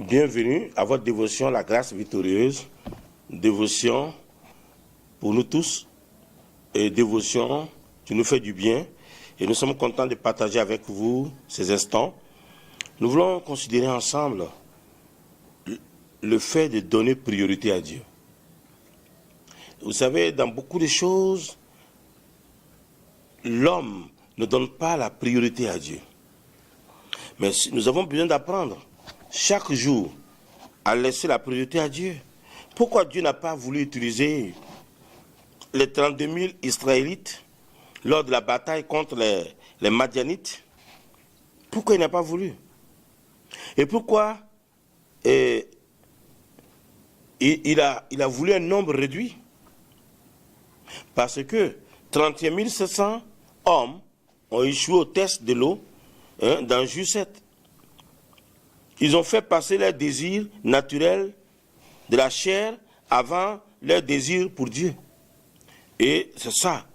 Bienvenue à votre dévotion, la grâce victorieuse, dévotion pour nous tous et dévotion qui nous fait du bien. Et nous sommes contents de partager avec vous ces instants. Nous voulons considérer ensemble le fait de donner priorité à Dieu. Vous savez, dans beaucoup de choses, l'homme ne donne pas la priorité à Dieu. Mais nous avons besoin d'apprendre chaque jour à laisser la priorité à Dieu. Pourquoi Dieu n'a pas voulu utiliser les 32 000 Israélites lors de la bataille contre les Madianites? Pourquoi il n'a pas voulu? Et pourquoi il a voulu un nombre réduit? Parce que 31 700 hommes ont échoué au test de l'eau dans Juge 7. Ils ont fait passer leur désir naturel de la chair avant leur désir pour Dieu. Et c'est ça,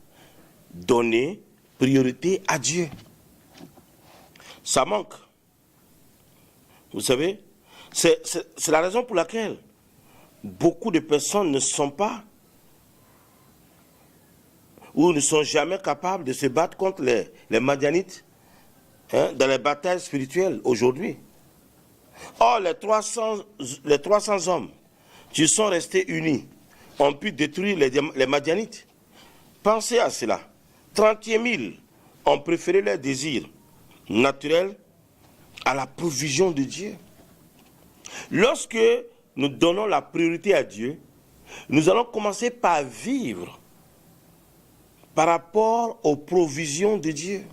donner priorité à Dieu. Ça manque. Vous savez, c'est la raison pour laquelle beaucoup de personnes ne sont pas ou ne sont jamais capables de se battre contre les Madianites dans les batailles spirituelles aujourd'hui. Or, les 300 hommes qui sont restés unis ont pu détruire les Madianites. Pensez à cela. 31 000 ont préféré leur désir naturel à la provision de Dieu. Lorsque nous donnons la priorité à Dieu, nous allons commencer par vivre par rapport aux provisions de Dieu.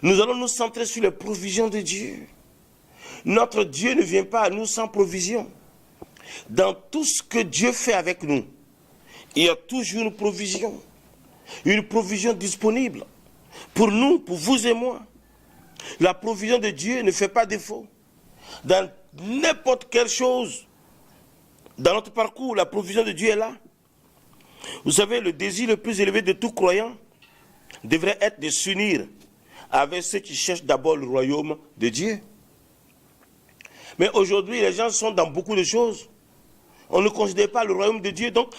Nous allons nous centrer sur les provisions de Dieu. Notre Dieu ne vient pas à nous sans provision. Dans tout ce que Dieu fait avec nous, il y a toujours une provision disponible pour nous, pour vous et moi. La provision de Dieu ne fait pas défaut. Dans n'importe quelle chose, dans notre parcours, la provision de Dieu est là. Vous savez, le désir le plus élevé de tout croyant devrait être de s'unir avec ceux qui cherchent d'abord le royaume de Dieu. Mais aujourd'hui, les gens sont dans beaucoup de choses. On ne considère pas le royaume de Dieu, donc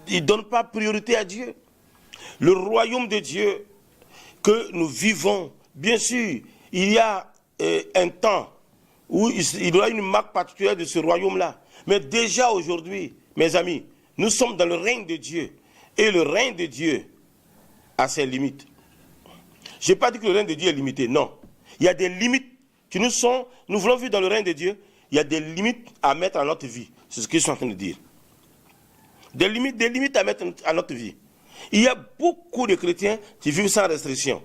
ils ne donnent pas priorité à Dieu. Le royaume de Dieu que nous vivons, bien sûr, il y a un temps où il y aura une marque particulière de ce royaume-là. Mais déjà aujourd'hui, mes amis, nous sommes dans le règne de Dieu. Et le règne de Dieu a ses limites. Je n'ai pas dit que le règne de Dieu est limité, non. Il y a des limites qui nous voulons vivre dans le règne de Dieu, il y a des limites à mettre à notre vie. C'est ce que je suis en train de dire. Des limites à mettre à notre vie. Il y a beaucoup de chrétiens qui vivent sans restriction.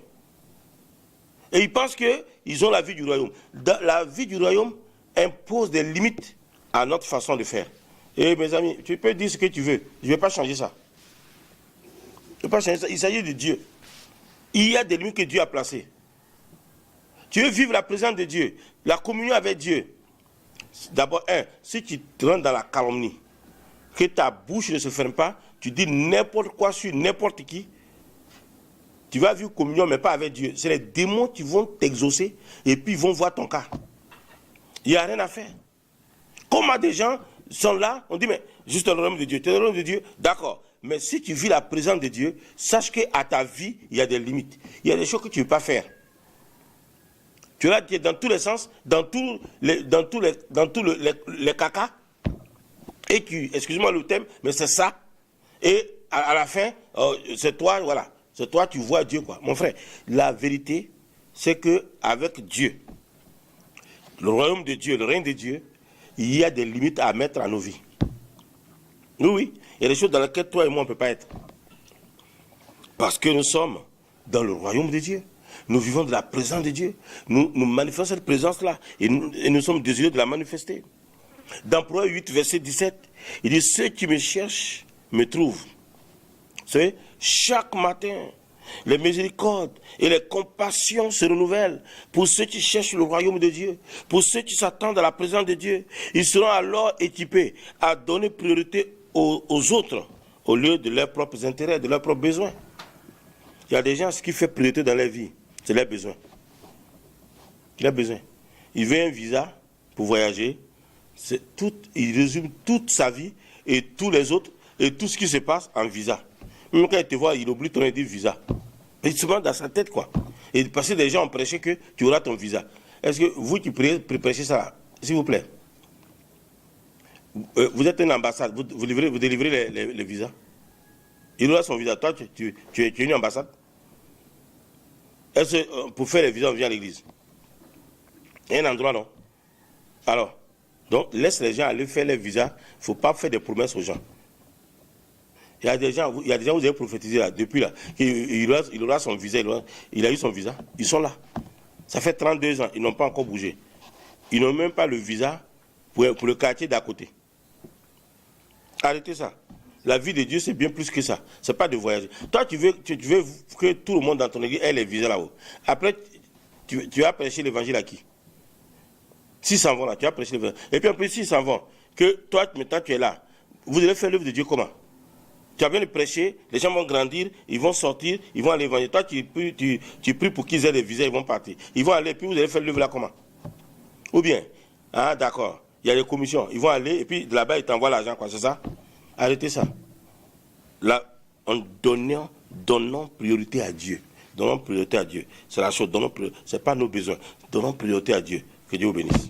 Et ils pensent qu'ils ont la vie du royaume. La vie du royaume impose des limites à notre façon de faire. Et mes amis, tu peux dire ce que tu veux. Je ne vais pas changer ça. Je ne vais pas changer ça. Il s'agit de Dieu. Il y a des limites que Dieu a placées. Tu veux vivre la présence de Dieu, la communion avec Dieu. D'abord, si tu rentres dans la calomnie, que ta bouche ne se ferme pas, tu dis n'importe quoi sur n'importe qui, tu vas vivre communion, mais pas avec Dieu. C'est les démons qui vont t'exaucer et puis ils vont voir ton cas. Il n'y a rien à faire. Comment des gens sont là, on dit, mais juste dans le royaume de Dieu, tu es dans le royaume de Dieu, d'accord. Mais si tu vis la présence de Dieu, sache qu'à ta vie, il y a des limites. Il y a des choses que tu ne peux pas faire. Tu es dans tous les sens, dans tous les caca. Et excuse-moi le thème, mais c'est ça. Et à la fin, c'est toi, voilà. C'est toi, tu vois Dieu, quoi. Mon frère, la vérité, c'est qu'avec Dieu, le royaume de Dieu, le règne de Dieu, il y a des limites à mettre à nos vies. Oui, oui. Il y a des choses dans lesquelles toi et moi, on ne peut pas être. Parce que nous sommes dans le royaume de Dieu. Nous vivons de la présence de Dieu. Nous manifestons cette présence-là. Et nous sommes désireux de la manifester. Dans Proverbe 8, verset 17, il dit, ceux qui me cherchent me trouvent. Vous savez, chaque matin, les miséricordes et les compassions se renouvellent pour ceux qui cherchent le royaume de Dieu, pour ceux qui s'attendent à la présence de Dieu. Ils seront alors équipés à donner priorité aux autres au lieu de leurs propres intérêts, de leurs propres besoins. Il y a des gens, ce qui fait priorité dans leur vie, c'est leurs besoins. Leurs besoins. Ils veulent un visa pour voyager, Il résume toute sa vie et tous les autres et tout ce qui se passe en visa. Même quand il te voit, il oublie ton dit visa. Il se met dans sa tête, quoi. Et parce que les gens ont prêché que tu auras ton visa. Est-ce que vous qui prêchez ça, s'il vous plaît, vous êtes une ambassade, vous délivrez les visas. Il aura son visa. Toi, tu es une ambassade. Est-ce que pour faire les visas, on vient à l'église? Il y a un endroit, non? Alors, donc, laisse les gens aller faire les visas. Il ne faut pas faire des promesses aux gens. Il y a des gens, vous avez prophétisé là, depuis là, il aura son visa, il a eu son visa. Ils sont là. Ça fait 32 ans, ils n'ont pas encore bougé. Ils n'ont même pas le visa pour le quartier d'à côté. Arrêtez ça. La vie de Dieu, c'est bien plus que ça. Ce n'est pas de voyager. Toi, tu veux que tout le monde dans ton église ait les visas là-haut. Après, tu vas prêcher l'évangile à qui? S'ils s'en vont là, tu vas prêcher l'évangile. Et puis en plus, s'ils s'en vont, que toi, maintenant, tu es là. Vous allez faire l'œuvre de Dieu comment? Tu as bien de prêcher, les gens vont grandir, ils vont sortir, ils vont aller l'évangile. Toi, tu pries pour qu'ils aient des visas, ils vont partir. Ils vont aller, puis vous allez faire l'œuvre là comment? Ou bien, ah d'accord, il y a des commissions, ils vont aller, et puis là-bas, ils t'envoient l'argent, quoi, c'est ça? Arrêtez ça. Là, en donnons priorité à Dieu. Donnons priorité à Dieu. C'est la chose, ce n'est pas nos besoins. Donnons priorité à Dieu. Que Dieu vous bénisse.